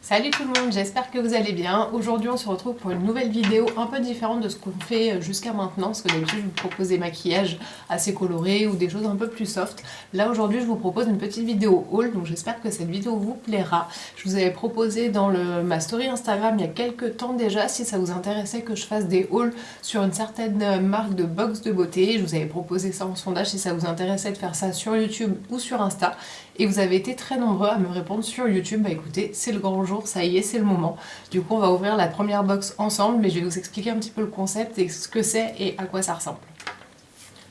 Salut tout le monde, j'espère que vous allez bien. Aujourd'hui on se retrouve pour une nouvelle vidéo un peu différente de ce qu'on fait jusqu'à maintenant, parce que d'habitude je vous propose des maquillages assez colorés ou des choses un peu plus soft. Là aujourd'hui je vous propose une petite vidéo haul, donc j'espère que cette vidéo vous plaira. Je vous avais proposé dans ma story Instagram il y a quelques temps déjà, si ça vous intéressait que je fasse des hauls sur une certaine marque de box de beauté. Je vous avais proposé ça en sondage si ça vous intéressait de faire ça sur YouTube ou sur Insta. Et vous avez été très nombreux à me répondre sur YouTube. Bah écoutez, c'est le grand jour, ça y est, c'est le moment. Du coup, on va ouvrir la première box ensemble, mais je vais vous expliquer un petit peu le concept et ce que c'est et à quoi ça ressemble.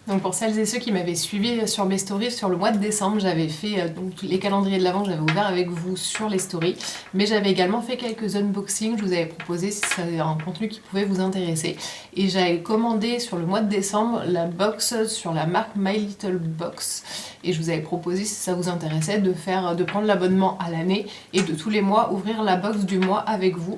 Donc pour celles et ceux qui m'avaient suivi sur mes stories, sur le mois de décembre, j'avais fait donc les calendriers de l'Avent, j'avais ouvert avec vous sur les stories, mais j'avais également fait quelques unboxings, je vous avais proposé si c'est un contenu qui pouvait vous intéresser. Et j'avais commandé sur le mois de décembre la box sur la marque My Little Box, et je vous avais proposé si ça vous intéressait de prendre l'abonnement à l'année et de tous les mois ouvrir la box du mois avec vous.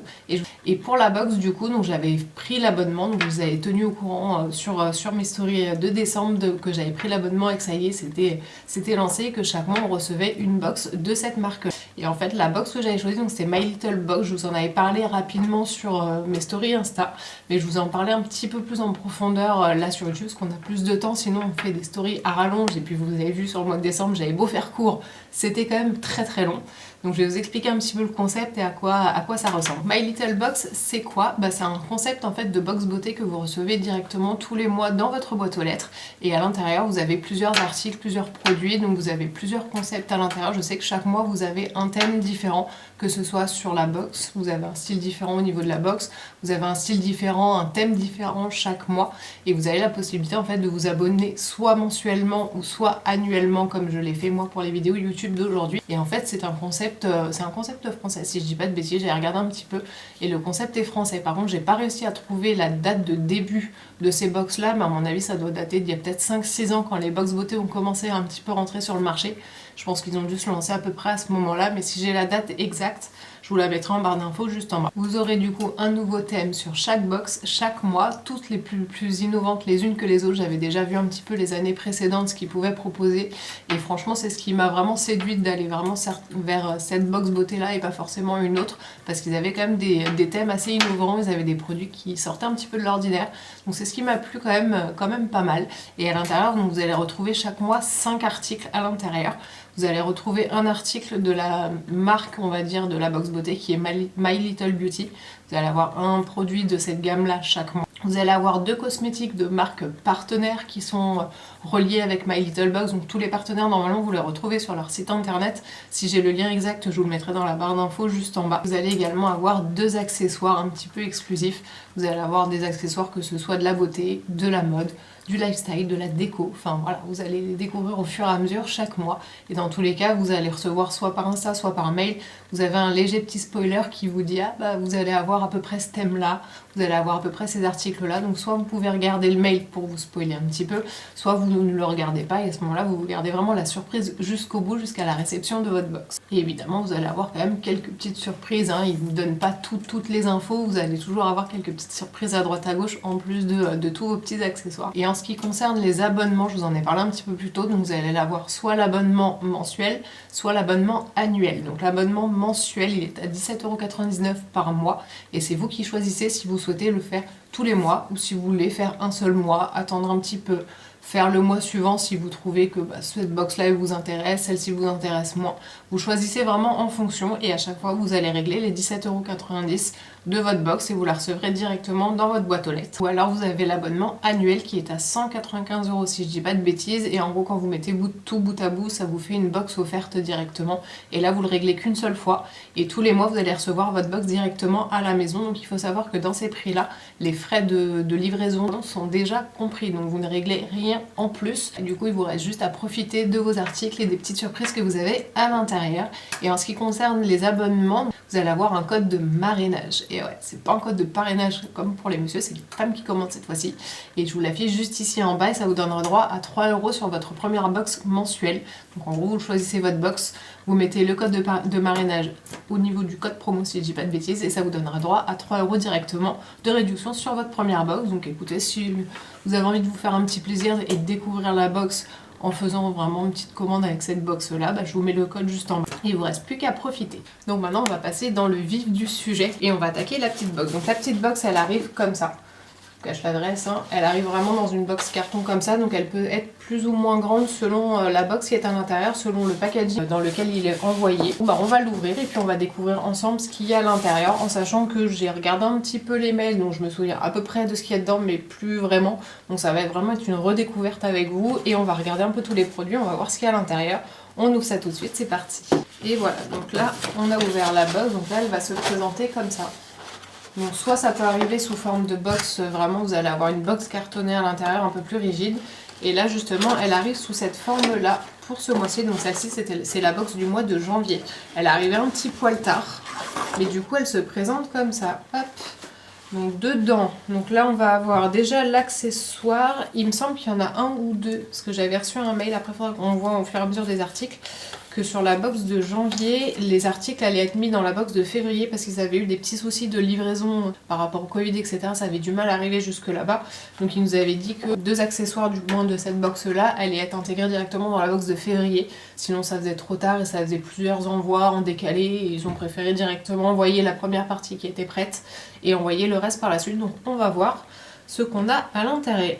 Et pour la box du coup, donc j'avais pris l'abonnement, donc je vous avais tenu au courant sur mes stories de décembre que j'avais pris l'abonnement et que ça y est, c'était lancé et que chaque mois on recevait une box de cette marque. Et en fait la box que j'avais choisie, donc c'était My Little Box, je vous en avais parlé rapidement sur mes stories Insta, mais je vous en parlais un petit peu plus en profondeur là sur YouTube parce qu'on a plus de temps, sinon on fait des stories à rallonge. Et puis vous avez vu sur le mois de décembre, j'avais beau faire court, c'était quand même très très long. Donc je vais vous expliquer un petit peu le concept et à quoi ça ressemble. My Little Box, c'est quoi? C'est un concept en fait de box beauté que vous recevez directement tous les mois dans votre boîte aux lettres. Et à l'intérieur, vous avez plusieurs articles, plusieurs produits, donc vous avez plusieurs concepts à l'intérieur. Je sais que chaque mois, vous avez un thème différent, que ce soit sur la box, vous avez un style différent au niveau de la box, vous avez un style différent, un thème différent chaque mois. Et vous avez la possibilité en fait de vous abonner soit mensuellement ou soit annuellement, comme je l'ai fait moi pour les vidéos YouTube d'aujourd'hui. Et en fait, c'est un concept français, si je dis pas de bêtises, j'ai regardé un petit peu et le concept est français. Par contre, j'ai pas réussi à trouver la date de début de ces box là, mais à mon avis ça doit dater d'il y a peut-être 5-6 ans quand les box beauté ont commencé à un petit peu rentrer sur le marché. Je pense qu'ils ont dû se lancer à peu près à ce moment là, mais si j'ai la date exacte, je vous la mettrai en barre d'infos juste en bas. Vous aurez du coup un nouveau thème sur chaque box, chaque mois, toutes les plus innovantes les unes que les autres. J'avais déjà vu un petit peu les années précédentes ce qu'ils pouvaient proposer et franchement c'est ce qui m'a vraiment séduite d'aller vraiment vers cette box beauté là et pas forcément une autre, parce qu'ils avaient quand même des thèmes assez innovants, ils avaient des produits qui sortaient un petit peu de l'ordinaire, donc c'est ce qui m'a plu quand même pas mal. Et à l'intérieur donc vous allez retrouver chaque mois 5 articles à l'intérieur. Vous allez retrouver un article de la marque, on va dire, de la box beauté qui est My Little Beauty. Vous allez avoir un produit de cette gamme-là chaque mois. Vous allez avoir 2 cosmétiques de marques partenaires qui sont reliés avec My Little Box. Donc tous les partenaires, normalement, vous les retrouvez sur leur site internet. Si j'ai le lien exact, je vous le mettrai dans la barre d'infos juste en bas. Vous allez également avoir 2 accessoires un petit peu exclusifs. Vous allez avoir des accessoires que ce soit de la beauté, de la mode, du lifestyle, de la déco, enfin voilà, vous allez les découvrir au fur et à mesure chaque mois. Et dans tous les cas, vous allez recevoir soit par Insta, soit par mail. Vous avez un léger petit spoiler qui vous dit vous allez avoir à peu près ce thème-là, vous allez avoir à peu près ces articles-là. Donc soit vous pouvez regarder le mail pour vous spoiler un petit peu, soit vous ne le regardez pas et à ce moment-là, vous gardez vraiment la surprise jusqu'au bout, jusqu'à la réception de votre box. Et évidemment, vous allez avoir quand même quelques petites surprises, hein. Ils ne vous donnent pas toutes les infos, vous allez toujours avoir quelques petites surprises à droite à gauche en plus de tous vos petits accessoires. Et en ce qui concerne les abonnements, je vous en ai parlé un petit peu plus tôt, donc vous allez avoir soit l'abonnement mensuel, soit l'abonnement annuel. Donc l'abonnement mensuel, il est à 17,99 € par mois, et c'est vous qui choisissez si vous souhaitez le faire tous les mois, ou si vous voulez faire un seul mois, attendre un petit peu, faire le mois suivant si vous trouvez que cette box-là vous intéresse, celle-ci vous intéresse moins. Vous choisissez vraiment en fonction et à chaque fois vous allez régler les 17,90 € de votre box et vous la recevrez directement dans votre boîte aux lettres. Ou alors vous avez l'abonnement annuel qui est à 195 € si je dis pas de bêtises, et en gros quand vous mettez tout bout à bout, ça vous fait une box offerte directement et là vous le réglez qu'une seule fois et tous les mois vous allez recevoir votre box directement à la maison. Donc il faut savoir que dans ces prix là, les frais de livraison sont déjà compris, donc vous ne réglez rien en plus. Et du coup il vous reste juste à profiter de vos articles et des petites surprises que vous avez à l'intérieur. Et en ce qui concerne les abonnements, vous allez avoir un code de marrainage. Et ouais, c'est pas un code de parrainage comme pour les messieurs, c'est les femmes qui commandent cette fois-ci. Et je vous l'affiche juste ici en bas et ça vous donnera droit à 3 € sur votre première box mensuelle. Donc en gros, vous choisissez votre box, vous mettez le code de marrainage au niveau du code promo si je dis pas de bêtises et ça vous donnera droit à 3 € directement de réduction sur votre première box. Donc écoutez, si vous avez envie de vous faire un petit plaisir et de découvrir la box en faisant vraiment une petite commande avec cette box là, je vous mets le code juste en bas. Il vous reste plus qu'à profiter. Donc maintenant on va passer dans le vif du sujet et on va attaquer la petite box. Donc la petite box elle arrive comme ça. Je vous cache l'adresse, hein. Elle arrive vraiment dans une box carton comme ça, donc elle peut être plus ou moins grande selon la box qui est à l'intérieur, selon le packaging dans lequel il est envoyé. On va l'ouvrir et puis on va découvrir ensemble ce qu'il y a à l'intérieur, en sachant que j'ai regardé un petit peu les mails, donc je me souviens à peu près de ce qu'il y a dedans, mais plus vraiment. Donc ça va vraiment être une redécouverte avec vous et on va regarder un peu tous les produits, on va voir ce qu'il y a à l'intérieur. On ouvre ça tout de suite, c'est parti. Et voilà, donc là on a ouvert la box, donc là elle va se présenter comme ça. Donc soit ça peut arriver sous forme de box, vraiment vous allez avoir une box cartonnée à l'intérieur un peu plus rigide. Et là justement elle arrive sous cette forme là pour ce mois-ci. Donc celle-ci c'est la box du mois de janvier. Elle est arrivée un petit poil tard, mais du coup elle se présente comme ça. Hop. Donc dedans, donc là on va avoir déjà l'accessoire. Il me semble qu'il y en a un ou deux, parce que j'avais reçu un mail, après il faudra qu'on voit au fur et à mesure des articles, que sur la box de janvier, les articles allaient être mis dans la box de février parce qu'ils avaient eu des petits soucis de livraison par rapport au Covid, etc. Ça avait du mal à arriver jusque là-bas. Donc ils nous avaient dit que 2 accessoires du moins de cette box-là allaient être intégrés directement dans la box de février. Sinon ça faisait trop tard et ça faisait plusieurs envois en décalé. Et ils ont préféré directement envoyer la première partie qui était prête et envoyer le reste par la suite. Donc on va voir ce qu'on a à l'intérieur.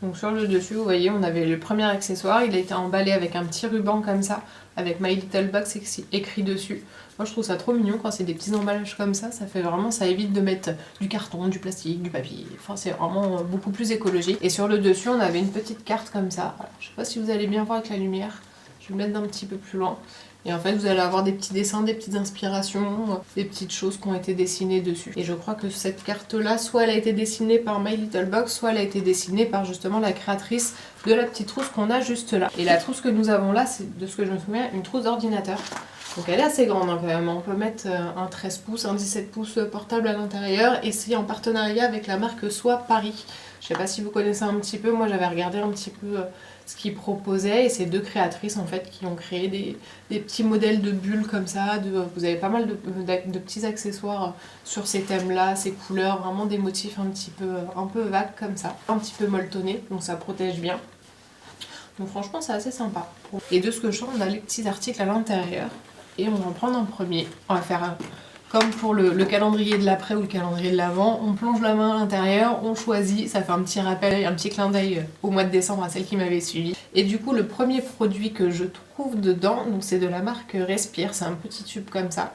Donc sur le dessus, vous voyez, on avait le premier accessoire, il a été emballé avec un petit ruban comme ça, avec My Little Box écrit dessus. Moi je trouve ça trop mignon quand c'est des petits emballages comme ça fait vraiment, ça évite de mettre du carton, du plastique, du papier, enfin c'est vraiment beaucoup plus écologique. Et sur le dessus on avait une petite carte comme ça, alors, je sais pas si vous allez bien voir avec la lumière, je vais me mettre d'un petit peu plus loin. Et en fait vous allez avoir des petits dessins, des petites inspirations, des petites choses qui ont été dessinées dessus. Et je crois que cette carte là, soit elle a été dessinée par My Little Box, soit elle a été dessinée par justement la créatrice de la petite trousse qu'on a juste là. Et la trousse que nous avons là, c'est de ce que je me souviens, une trousse d'ordinateur. Donc elle est assez grande hein, quand même, on peut mettre un 13 pouces, un 17 pouces portable à l'intérieur. Et c'est en partenariat avec la marque Soit Paris. Je sais pas si vous connaissez un petit peu, moi j'avais regardé un petit peu ce qu'ils proposaient et c'est 2 créatrices en fait qui ont créé des petits modèles de bulles comme ça. Vous avez pas mal de petits accessoires sur ces thèmes là, ces couleurs, vraiment des motifs un peu vagues comme ça, un petit peu molletonnés, donc ça protège bien. Donc franchement c'est assez sympa. Et de ce que je sens, on a les petits articles à l'intérieur et on va en prendre un premier. On va faire comme pour le calendrier de l'après ou le calendrier de l'avant, on plonge la main à l'intérieur, on choisit, ça fait un petit rappel, un petit clin d'œil au mois de décembre à celle qui m'avait suivi. Et du coup le premier produit que je trouve dedans, donc c'est de la marque Respire, c'est un petit tube comme ça.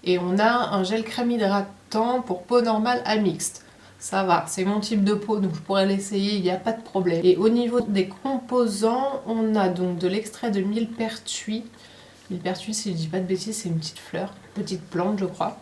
Et on a un gel crème hydratant pour peau normale à mixte. Ça va, c'est mon type de peau, donc je pourrais l'essayer, il n'y a pas de problème. Et au niveau des composants, on a donc de l'extrait de millepertuis. Millepertuis, si je dis pas de bêtises, c'est une petite fleur, petite plante je crois.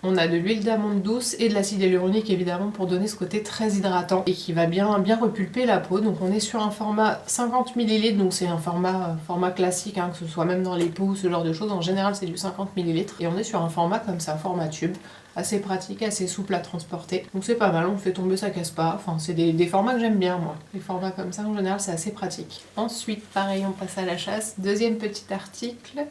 On a de l'huile d'amande douce et de l'acide hyaluronique évidemment pour donner ce côté très hydratant et qui va bien repulper la peau. Donc on est sur un format 50 ml, donc c'est un format classique, hein, que ce soit même dans les pots ou ce genre de choses. En général c'est du 50 ml et on est sur un format comme ça, format tube. Assez pratique, assez souple à transporter. Donc c'est pas mal, on le fait tomber, ça casse pas. Enfin c'est des formats que j'aime bien moi. Les formats comme ça en général c'est assez pratique. Ensuite pareil on passe à la chasse. Deuxième petit article.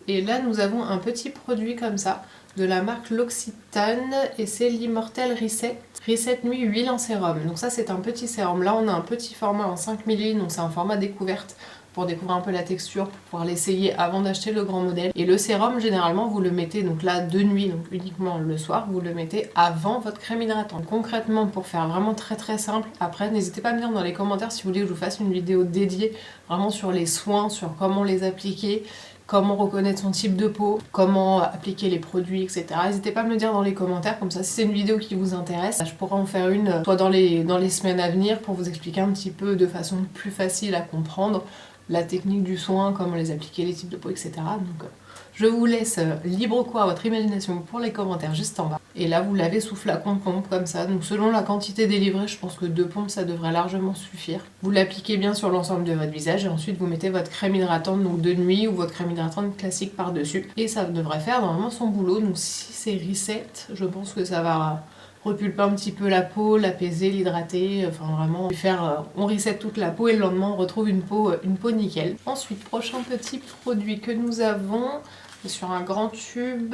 Et là nous avons un petit produit comme ça de la marque L'Occitane et c'est l'Immortel Reset Nuit Huile en sérum. Donc ça c'est un petit sérum. Là on a un petit format en 5 ml, donc c'est un format découverte pour découvrir un peu la texture, pour pouvoir l'essayer avant d'acheter le grand modèle. Et le sérum généralement vous le mettez donc là de nuit, donc uniquement le soir, vous le mettez avant votre crème hydratante. Concrètement pour faire vraiment très simple, après n'hésitez pas à me dire dans les commentaires si vous voulez que je vous fasse une vidéo dédiée vraiment sur les soins, sur comment les appliquer, comment reconnaître son type de peau, comment appliquer les produits, etc. N'hésitez pas à me le dire dans les commentaires, comme ça si c'est une vidéo qui vous intéresse, je pourrais en faire une soit dans les semaines à venir pour vous expliquer un petit peu de façon plus facile à comprendre la technique du soin, comment les appliquer, les types de peau, etc. Donc je vous laisse libre cours à votre imagination pour les commentaires juste en bas. Et là vous l'avez sous flacon pompe comme ça, donc selon la quantité délivrée, je pense que 2 pompes ça devrait largement suffire. Vous l'appliquez bien sur l'ensemble de votre visage et ensuite vous mettez votre crème hydratante donc de nuit ou votre crème hydratante classique par dessus. Et ça devrait faire normalement son boulot, donc si c'est reset, je pense que ça va repulper un petit peu la peau, l'apaiser, l'hydrater, enfin vraiment faire, on reset toute la peau et le lendemain on retrouve une peau nickel. Ensuite, prochain petit produit que nous avons, sur un grand tube,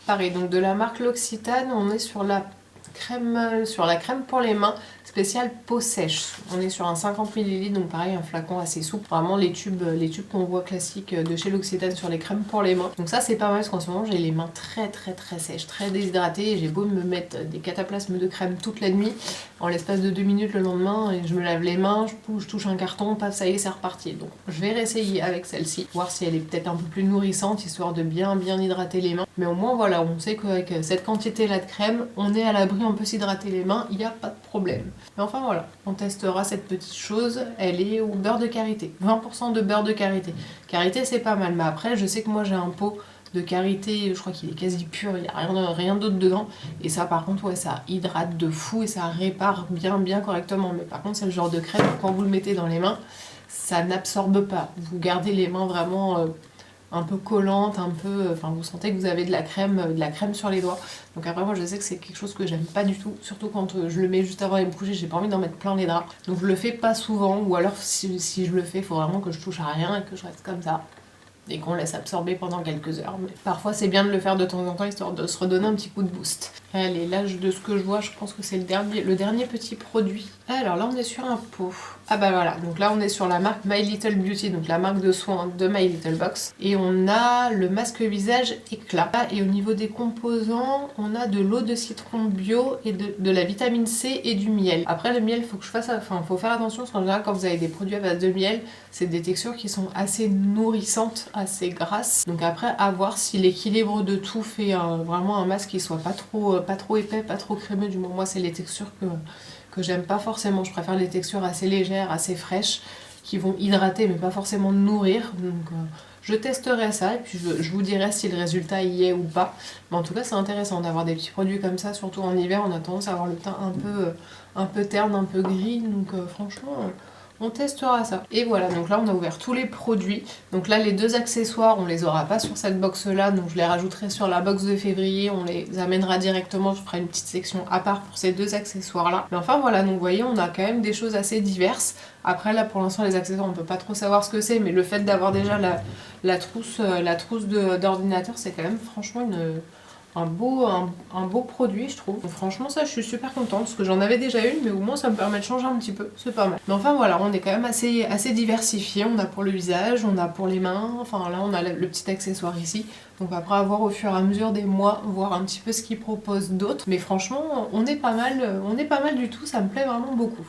pareil donc de la marque L'Occitane, on est sur la crème sur la crème pour les mains spéciale peau sèche. On est sur un 50 ml, donc pareil un flacon assez souple. Vraiment les tubes qu'on voit classiques de chez L'Occitane sur les crèmes pour les mains. Donc ça c'est pas mal parce qu'en ce moment j'ai les mains très sèches, très déshydratées et j'ai beau me mettre des cataplasmes de crème toute la nuit. En l'espace de 2 minutes le lendemain, et je me lave les mains, je touche un carton, paf, ça y est, c'est reparti. Donc je vais réessayer avec celle-ci, voir si elle est peut-être un peu plus nourrissante, histoire de bien hydrater les mains. Mais au moins voilà, on sait qu'avec cette quantité là de crème, on est à l'abri, on peut s'hydrater les mains, il n'y a pas de problème. Mais enfin voilà, on testera cette petite chose, elle est au beurre de karité, 20% de beurre de karité. Karité c'est pas mal, mais après je sais que moi j'ai un pot de karité, je crois qu'il est quasi pur, il n'y a rien d'autre dedans. Et ça par contre, ouais, ça hydrate de fou et ça répare bien correctement. Mais par contre, c'est le genre de crème, quand vous le mettez dans les mains, ça n'absorbe pas. Vous gardez les mains vraiment un peu collantes, un peu... Enfin, vous sentez que vous avez de la crème sur les doigts. Donc après, moi, je sais que c'est quelque chose que j'aime pas du tout. Surtout quand je le mets juste avant d'aller me coucher, j'ai pas envie d'en mettre plein les draps. Donc je le fais pas souvent, ou alors si je le fais, il faut vraiment que je touche à rien et que je reste comme ça. Et qu'on laisse absorber pendant quelques heures. Mais parfois c'est bien de le faire de temps en temps histoire de se redonner un petit coup de boost. Allez, là de ce que je vois, je pense que c'est le dernier petit produit. Alors là on est sur un pot. Ah bah voilà, donc là on est sur la marque My Little Beauty, donc la marque de soins de My Little Box. Et on a le masque visage éclat. Et au niveau des composants, on a de l'eau de citron bio et de la vitamine C et du miel. Après le miel, faut faire attention parce qu'en général quand vous avez des produits à base de miel, c'est des textures qui sont assez nourrissantes, assez grasses. Donc après, à voir si l'équilibre de tout fait vraiment un masque qui soit pas trop épais, pas trop crémeux. Du moins, moi, c'est les textures que j'aime pas forcément. Je préfère les textures assez légères, assez fraîches, qui vont hydrater mais pas forcément nourrir. Donc je testerai ça et puis je vous dirai si le résultat y est ou pas. Mais en tout cas, c'est intéressant d'avoir des petits produits comme ça, surtout en hiver. On a tendance à avoir le teint un peu terne, un peu gris. Donc franchement... on testera ça. Et voilà, donc là on a ouvert tous les produits. Donc là les deux accessoires, on les aura pas sur cette box là, donc je les rajouterai sur la box de février, on les amènera directement, je ferai une petite section à part pour ces deux accessoires là. Mais enfin voilà, donc vous voyez, on a quand même des choses assez diverses. Après là pour l'instant les accessoires on peut pas trop savoir ce que c'est, mais le fait d'avoir déjà la trousse d'ordinateur, c'est quand même franchement un beau produit, je trouve. Donc, franchement, ça, je suis super contente parce que j'en avais déjà une, mais au moins ça me permet de changer un petit peu. C'est pas mal. Mais enfin, voilà, on est quand même assez diversifié. On a pour le visage, on a pour les mains. Enfin, là, on a le petit accessoire ici. Donc, après avoir au fur et à mesure des mois, voir un petit peu ce qu'ils proposent d'autres. Mais franchement, on est pas mal du tout. Ça me plaît vraiment beaucoup.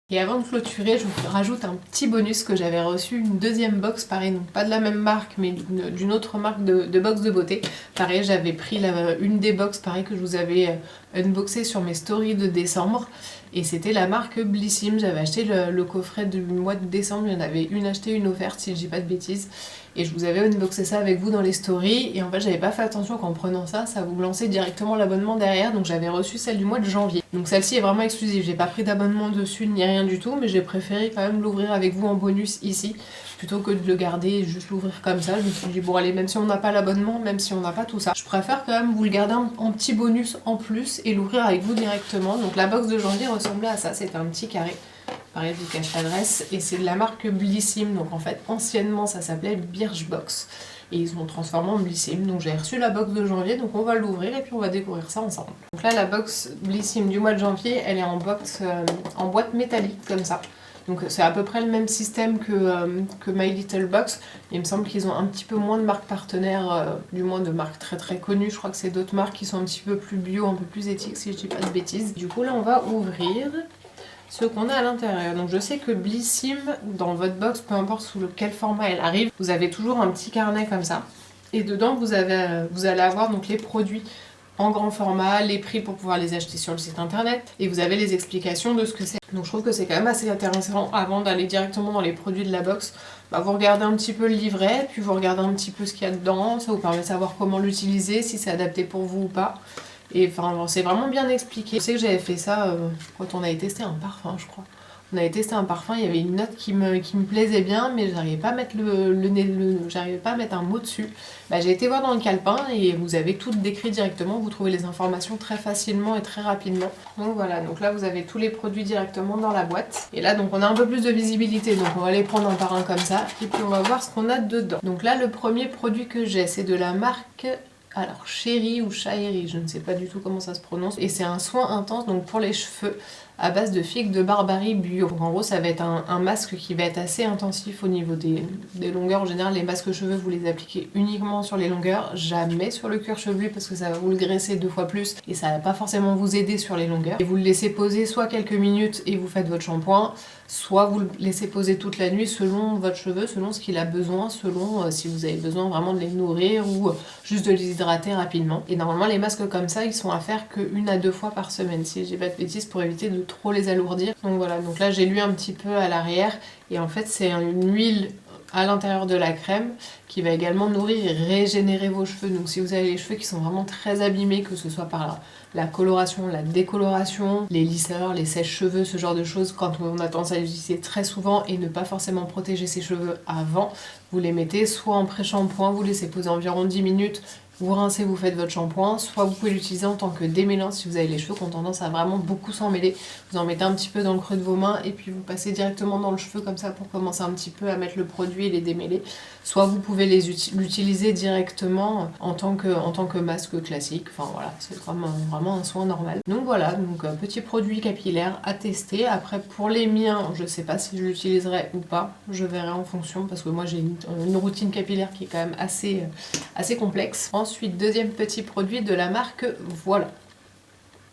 Et avant de clôturer, je vous rajoute un petit bonus que j'avais reçu, une deuxième box, pareil, donc pas de la même marque, mais d'une autre marque de box de beauté. Pareil, j'avais pris une des box, pareil, que je vous avais unboxé sur mes stories de décembre. Et c'était la marque Blissim. J'avais acheté le coffret du mois de décembre, il y en avait une achetée, une offerte, si je dis pas de bêtises. Et je vous avais unboxé ça avec vous dans les stories. Et en fait, j'avais pas fait attention qu'en prenant ça vous lançait directement l'abonnement derrière. Donc j'avais reçu celle du mois de janvier. Donc celle-ci est vraiment exclusive. J'ai pas pris d'abonnement dessus ni rien du tout. Mais j'ai préféré quand même l'ouvrir avec vous en bonus ici. Plutôt que de le garder et juste l'ouvrir comme ça. Je me suis dit, bon allez, même si on n'a pas l'abonnement, même si on n'a pas tout ça, je préfère quand même vous le garder en petit bonus en plus et l'ouvrir avec vous directement. Donc la box de janvier ressemblait à ça. C'était un petit carré. Pareil, je vous cache l'adresse. Et c'est de la marque Blissim. Donc en fait, anciennement, ça s'appelait Birchbox. Et ils ont transformé en Blissim. Donc j'ai reçu la box de janvier. Donc on va l'ouvrir et puis on va découvrir ça ensemble. Donc là, la box Blissim du mois de janvier, elle est en boîte métallique comme ça. Donc c'est à peu près le même système que My Little Box. Il me semble qu'ils ont un petit peu moins de marques partenaires, du moins de marques très connues. Je crois que c'est d'autres marques qui sont un petit peu plus bio, un peu plus éthiques si je dis pas de bêtises. Du coup là on va ouvrir ce qu'on a à l'intérieur. Donc je sais que Blissim, dans votre box, peu importe sous quel format elle arrive, vous avez toujours un petit carnet comme ça. Et dedans vous allez avoir donc les produits en grand format, les prix pour pouvoir les acheter sur le site internet, et vous avez les explications de ce que c'est. Donc je trouve que c'est quand même assez intéressant avant d'aller directement dans les produits de la box. Vous regardez un petit peu le livret, puis vous regardez un petit peu ce qu'il y a dedans, ça vous permet de savoir comment l'utiliser, si c'est adapté pour vous ou pas. Et enfin, c'est vraiment bien expliqué. Je sais que j'avais fait ça quand on avait testé un parfum, je crois. On avait testé un parfum, il y avait une note qui me plaisait bien, mais j'arrivais pas à mettre j'arrivais pas à mettre un mot dessus. J'ai été voir dans le calepin et vous avez tout décrit directement, vous trouvez les informations très facilement et très rapidement. Donc voilà, donc là vous avez tous les produits directement dans la boîte. Et là donc on a un peu plus de visibilité, donc on va les prendre un par un comme ça, et puis on va voir ce qu'on a dedans. Donc là le premier produit que j'ai, c'est de la marque... alors Chéri ou Chéri, je ne sais pas du tout comment ça se prononce, et c'est un soin intense donc pour les cheveux à base de figues de Barbarie bio. Donc en gros ça va être un masque qui va être assez intensif au niveau des longueurs. En général les masques cheveux vous les appliquez uniquement sur les longueurs, jamais sur le cuir chevelu parce que ça va vous le graisser 2 fois plus et ça va pas forcément vous aider sur les longueurs. Et vous le laissez poser soit quelques minutes et vous faites votre shampoing, soit vous le laissez poser toute la nuit selon votre cheveu, selon ce qu'il a besoin, selon si vous avez besoin vraiment de les nourrir ou juste de les hydrater rapidement. Et normalement les masques comme ça ils sont à faire que 1 à 2 fois par semaine si j'ai pas de bêtises pour éviter de trop les alourdir. Donc voilà, donc là j'ai lu un petit peu à l'arrière et en fait c'est une huile à l'intérieur de la crème qui va également nourrir et régénérer vos cheveux. Donc si vous avez les cheveux qui sont vraiment très abîmés, que ce soit par la coloration, la décoloration, les lisseurs, les sèches-cheveux, ce genre de choses, quand on a tendance à les utiliser très souvent et ne pas forcément protéger ses cheveux avant, vous les mettez soit en pré-shampoing, vous laissez poser environ 10 minutes, vous rincez, vous faites votre shampoing, soit vous pouvez l'utiliser en tant que démêlant si vous avez les cheveux qui ont tendance à vraiment beaucoup s'emmêler. Vous en mettez un petit peu dans le creux de vos mains et puis vous passez directement dans le cheveu comme ça pour commencer un petit peu à mettre le produit et les démêler. Soit vous pouvez l'utiliser directement en tant que masque classique. Enfin voilà, c'est vraiment un soin normal. Donc voilà, donc un petit produit capillaire à tester. Après pour les miens, je sais pas si je l'utiliserai ou pas. Je verrai en fonction parce que moi j'ai une routine capillaire qui est quand même assez complexe. Ensuite, deuxième petit produit de la marque Voilà.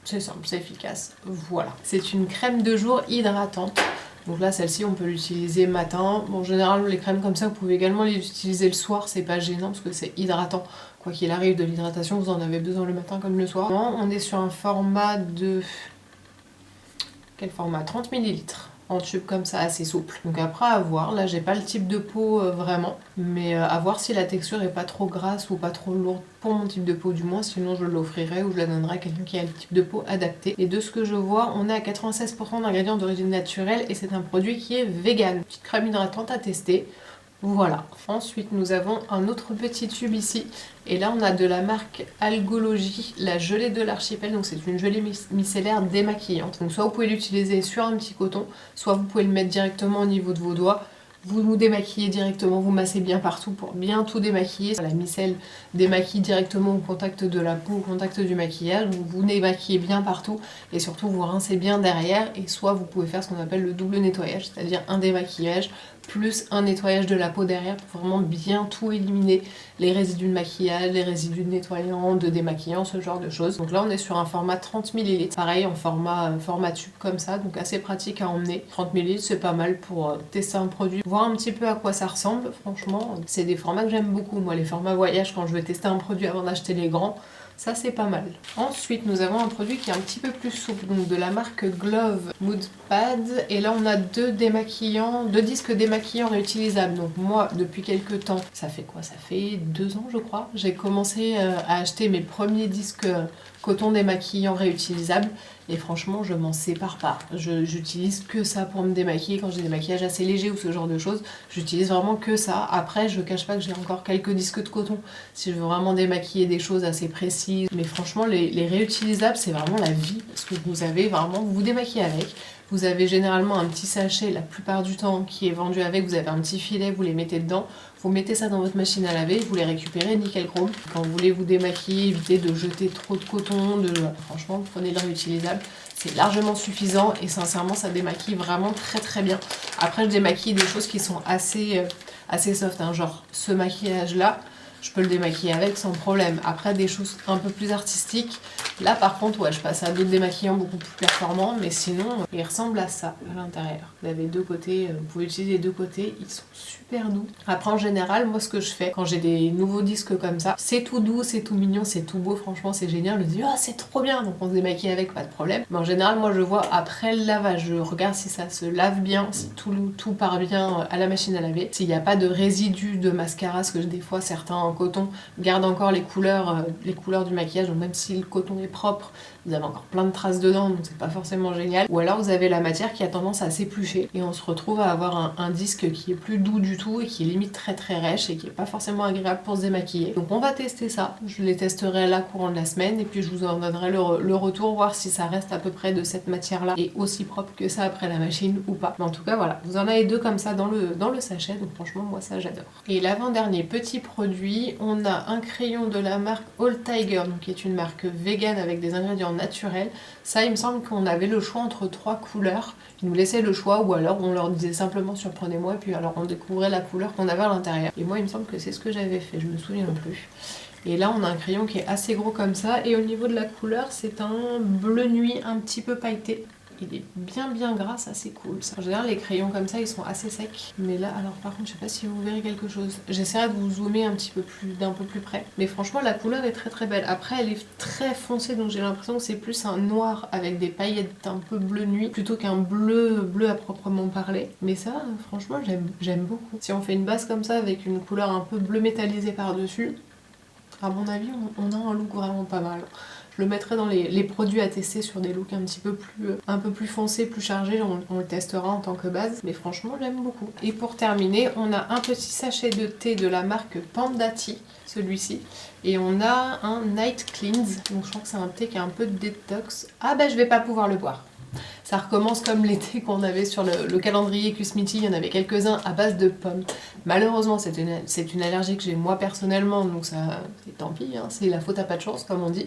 C'est simple, c'est efficace. Voilà. C'est une crème de jour hydratante. Donc là, celle-ci, on peut l'utiliser matin. Bon, en général, les crèmes comme ça, vous pouvez également les utiliser le soir. C'est pas gênant parce que c'est hydratant. Quoi qu'il arrive, de l'hydratation, vous en avez besoin le matin comme le soir. On est sur un format de... Quel format? 30 ml. En tube comme ça, assez souple. Donc après à voir, là j'ai pas le type de peau vraiment, mais à voir si la texture est pas trop grasse ou pas trop lourde pour mon type de peau du moins, sinon je l'offrirai ou je la donnerai à quelqu'un qui a le type de peau adapté. Et de ce que je vois, on est à 96% d'ingrédients d'origine naturelle et c'est un produit qui est vegan. Petite crème hydratante à tester. Voilà. Ensuite, nous avons un autre petit tube ici. Et là, on a de la marque Algologie, la gelée de l'archipel. Donc, c'est une gelée micellaire démaquillante. Donc, soit vous pouvez l'utiliser sur un petit coton, soit vous pouvez le mettre directement au niveau de vos doigts. Vous nous démaquillez directement, vous massez bien partout pour bien tout démaquiller. La micelle démaquille directement au contact de la peau, au contact du maquillage. Vous démaquillez bien partout et surtout vous rincez bien derrière. Et soit vous pouvez faire ce qu'on appelle le double nettoyage, c'est-à-dire un démaquillage plus un nettoyage de la peau derrière pour vraiment bien tout éliminer, les résidus de maquillage, les résidus de nettoyant, de démaquillant, ce genre de choses. Donc là on est sur un format 30 ml, pareil en format tube comme ça, donc assez pratique à emmener. 30 ml c'est pas mal pour tester un produit, voir un petit peu à quoi ça ressemble. Franchement c'est des formats que j'aime beaucoup, moi les formats voyage quand je veux tester un produit avant d'acheter les grands. Ça c'est pas mal. Ensuite nous avons un produit qui est un petit peu plus souple, donc de la marque Glove Mood Pad. Et là on a deux disques démaquillants réutilisables. Donc moi depuis quelques temps, ça fait quoi? Ça fait 2 ans je crois. J'ai commencé à acheter mes premiers disques coton démaquillant réutilisables. Et franchement, je m'en sépare pas. J'utilise que ça pour me démaquiller quand j'ai des maquillages assez légers ou ce genre de choses. J'utilise vraiment que ça. Après, je cache pas que j'ai encore quelques disques de coton si je veux vraiment démaquiller des choses assez précises. Mais franchement, les réutilisables, c'est vraiment la vie parce que vous vous démaquillez avec. Vous avez généralement un petit sachet la plupart du temps qui est vendu avec. Vous avez un petit filet, vous les mettez dedans. Vous mettez ça dans votre machine à laver, vous les récupérez nickel chrome. Quand vous voulez vous démaquiller, évitez de jeter trop de coton. Franchement, prenez le réutilisable. C'est largement suffisant et sincèrement, ça démaquille vraiment très très bien. Après, je démaquille des choses qui sont assez soft, hein, genre ce maquillage-là. Je peux le démaquiller avec sans problème. Après, des choses un peu plus artistiques, là par contre, ouais, je passe à d'autres démaquillants beaucoup plus performants, mais sinon, il ressemble à ça à l'intérieur. Vous avez deux côtés, vous pouvez utiliser les deux côtés, ils sont super doux. Après, en général, moi ce que je fais quand j'ai des nouveaux disques comme ça, c'est tout doux, c'est tout mignon, c'est tout beau, franchement, c'est génial. Je me dis, oh, c'est trop bien, donc on se démaquille avec, pas de problème. Mais en général, moi je vois après le lavage, je regarde si ça se lave bien, si tout part bien à la machine à laver, s'il n'y a pas de résidus de mascara, parce que des fois certains coton garde encore les couleurs du maquillage, donc même si le coton est propre, vous avez encore plein de traces dedans, donc c'est pas forcément génial. Ou alors vous avez la matière qui a tendance à s'éplucher et on se retrouve à avoir un disque qui est plus doux du tout et qui est limite très très rêche et qui est pas forcément agréable pour se démaquiller. Donc on va tester ça, je les testerai là courant de la semaine et puis je vous en donnerai le retour, voir si ça reste à peu près de cette matière là et aussi propre que ça après la machine ou pas. Mais en tout cas voilà, vous en avez deux comme ça dans le sachet, donc franchement moi ça j'adore. Et l'avant-dernier petit produit, on a un crayon de la marque All Tiger, donc qui est une marque vegan avec des ingrédients naturels. Ça il me semble qu'on avait le choix entre 3 couleurs, ils nous laissaient le choix ou alors on leur disait simplement surprenez-moi et puis alors on découvrait la couleur qu'on avait à l'intérieur. Et moi il me semble que c'est ce que j'avais fait, je me souviens plus. Et là on a un crayon qui est assez gros comme ça et au niveau de la couleur c'est un bleu nuit un petit peu pailleté. Il est bien gras, ça c'est cool. En général les crayons comme ça ils sont assez secs. Mais là alors par contre je sais pas si vous verrez quelque chose. J'essaierai de vous zoomer un petit peu plus d'un peu plus près. Mais franchement la couleur est très belle. Après elle est très foncée donc j'ai l'impression que c'est plus un noir avec des paillettes un peu bleu nuit plutôt qu'un bleu à proprement parler. Mais ça franchement j'aime beaucoup. Si on fait une base comme ça avec une couleur un peu bleu métallisé par dessus, à mon avis on a un look vraiment pas mal. Je le mettrai dans les produits à tester sur des looks un peu plus foncés, plus chargés, on le testera en tant que base, mais franchement j'aime beaucoup. Et pour terminer, on a un petit sachet de thé de la marque Panda Tea, celui-ci, et on a un Night Cleanse, donc je crois que c'est un thé qui a un peu de détox. Ah bah je vais pas pouvoir le boire. Ça recommence comme l'été qu'on avait sur le calendrier Kusmiti, il y en avait quelques-uns à base de pommes. Malheureusement, c'est une allergie que j'ai moi personnellement, donc ça, tant pis, hein, c'est la faute à pas de chance comme on dit.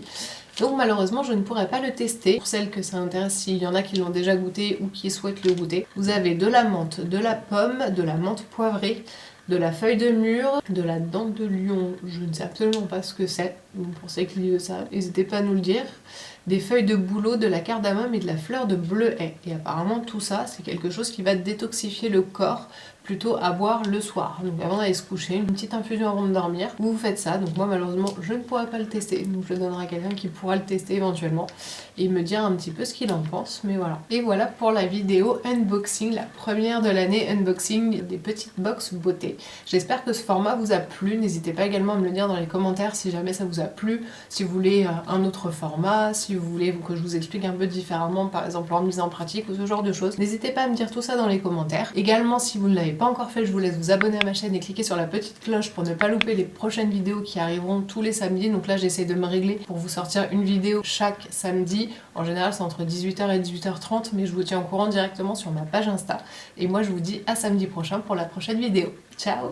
Donc malheureusement, je ne pourrais pas le tester. Pour celles que ça intéresse, s'il y en a qui l'ont déjà goûté ou qui souhaitent le goûter, vous avez de la menthe, de la pomme, de la menthe poivrée, de la feuille de mûre, de la dent de lion, je ne sais absolument pas ce que c'est, donc pour ceux qui ça, n'hésitez pas à nous le dire, des feuilles de bouleau, de la cardamome et de la fleur de bleuet. Et apparemment tout ça c'est quelque chose qui va détoxifier le corps, plutôt à boire le soir. Donc avant d'aller se coucher, une petite infusion avant de dormir, vous faites ça. Donc moi malheureusement je ne pourrai pas le tester, donc je le donnerai à quelqu'un qui pourra le tester éventuellement et me dire un petit peu ce qu'il en pense, mais voilà. Et voilà pour la vidéo unboxing, la première de l'année unboxing des petites box beauté. J'espère que ce format vous a plu, n'hésitez pas également à me le dire dans les commentaires si jamais ça vous a plu, si vous voulez un autre format, si vous voulez que je vous explique un peu différemment, par exemple en mise en pratique ou ce genre de choses. N'hésitez pas à me dire tout ça dans les commentaires. Également si vous ne l'avez pas encore fait, je vous laisse vous abonner à ma chaîne et cliquer sur la petite cloche pour ne pas louper les prochaines vidéos qui arriveront tous les samedis. Donc là j'essaie de me régler pour vous sortir une vidéo chaque samedi. En général c'est entre 18h et 18h30, mais je vous tiens au courant directement sur ma page Insta. Et moi je vous dis à samedi prochain pour la prochaine vidéo. Ciao!